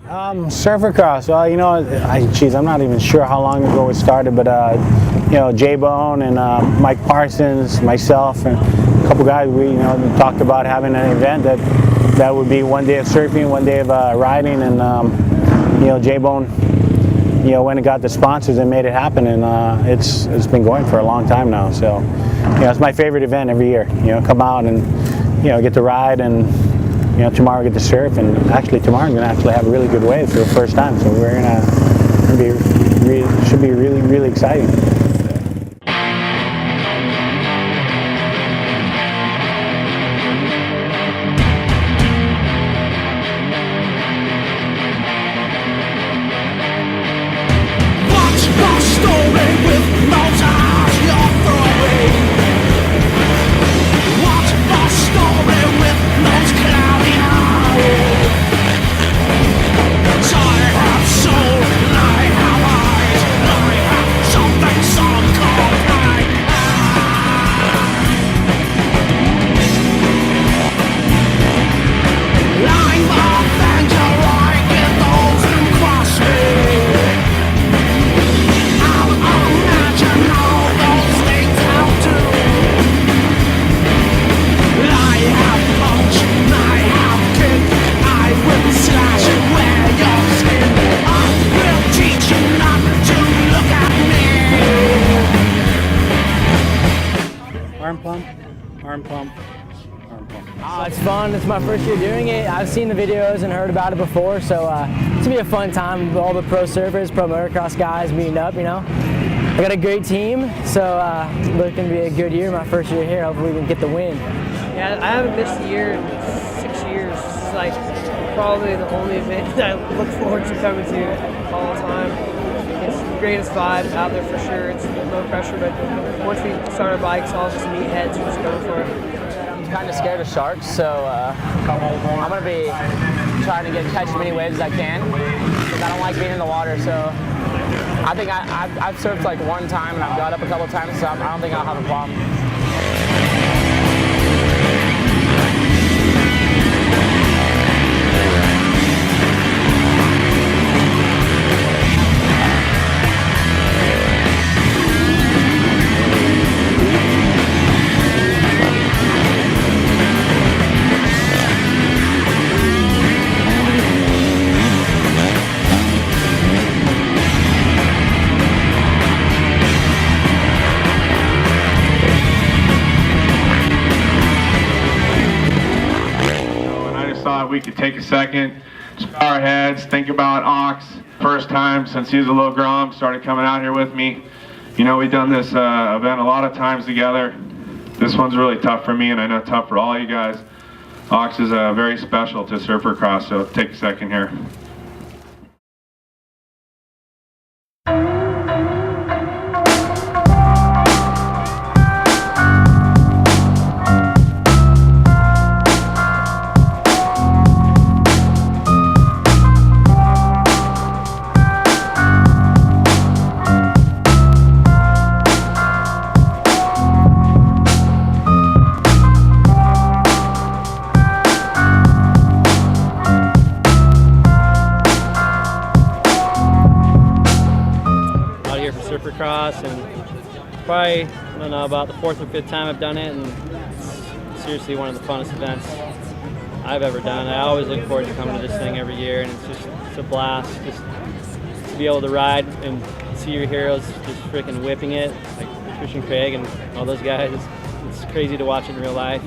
SurferCross, well, you know, geez, I'm not even sure how long ago it started, but, you know, J-Bone and Mike Parsons, myself, and a couple guys, we, you know, talked about having an event that would be one day of surfing, one day of riding, and, you know, J-Bone, you know, went and got the sponsors and made it happen, and it's been going for a long time now, so, you know, it's my favorite event every year, you know, come out and, you know, get to ride, and you know, tomorrow we get to surf, and actually tomorrow I'm going to actually have a really good wave for the first time, so we're going to should be really, really exciting. Arm pump, arm pump, arm pump. It's fun. It's my first year doing it. I've seen the videos and heard about it before, so it's gonna be a fun time with all the pro surfers, pro motocross guys meeting up, you know. I got a great team, so looking to be a good year. My first year here, hopefully we can get the win. Yeah, I haven't missed a year in 6 years. It's like probably the only event that I look forward to coming to all the time. It's the greatest vibe out there for sure. It's low pressure, but once we start our bikes, all just meatheads who just go for it. I'm kind of scared of sharks, so I'm going to be trying to catch as many waves as I can, because I don't like being in the water, so I think I've surfed like one time and I've got up a couple times, so I don't think I'll have a problem. We could take a second, bow our heads, think about Ox. First time since he was a little grom, started coming out here with me. You know, we've done this event a lot of times together. This one's really tough for me, and I know tough for all you guys. Ox is very special to SurferCross, so take a second here. SurferCross, and probably, I don't know, about the 4th or 5th time I've done it, and it's seriously one of the funnest events I've ever done. I always look forward to coming to this thing every year, and it's a blast just to be able to ride and see your heroes just freaking whipping it, like Christian Craig and all those guys. It's crazy to watch it in real life,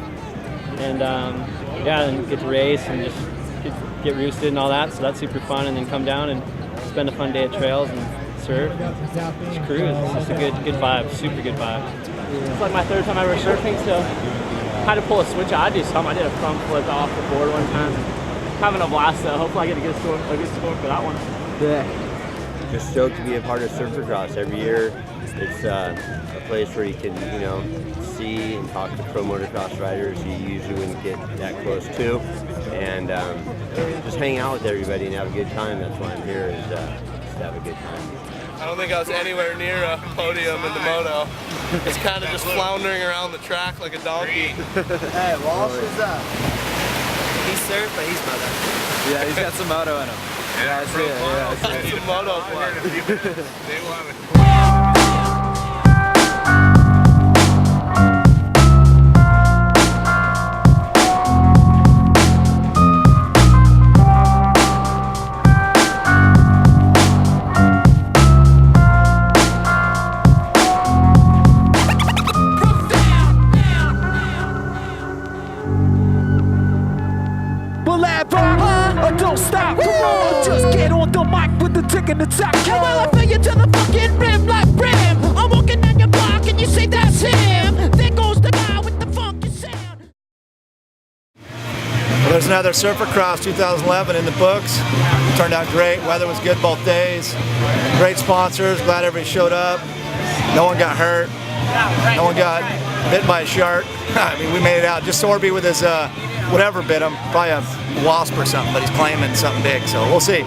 and yeah, and get to race and just get roosted and all that, so that's super fun, and then come down and spend a fun day at trails and surf, just cruise. It's just a good vibe, super good vibe. It's like my 3rd time ever surfing, so I had to pull a switch. I did something. I did a front flip off the board one time. Having a blast though. Hopefully I get a good score for that one. Yeah. Just stoked to be a part of SurferCross every year. It's a place where you can, you know, see and talk to pro motocross riders you usually wouldn't get that close to, and just hang out with everybody and have a good time. That's why I'm here, is just to have a good time. I don't think I was anywhere near a podium in the moto. It's kind of just floundering around the track like a donkey. Hey, Walsh is he surfed, but he's moto. Yeah, he's got some moto in him. Yeah, that's it. Yeah, that's the moto plug. They love it. Don't stop, come on, just get on the mic with the tick and the tack. Hey, well, I feel you to the fucking rim like brim. I'm walking down your block and you say that's him. There goes the guy with the funky sound. Well, there's another SurferCross 2011 in the books. Turned out great. Weather was good both days. Great sponsors. Glad everybody showed up. No one got hurt. No one got bit by a shark. I mean, we made it out. Just Sorby with his whatever bit him. Probably a wasp or something, but he's claiming something big. So we'll see.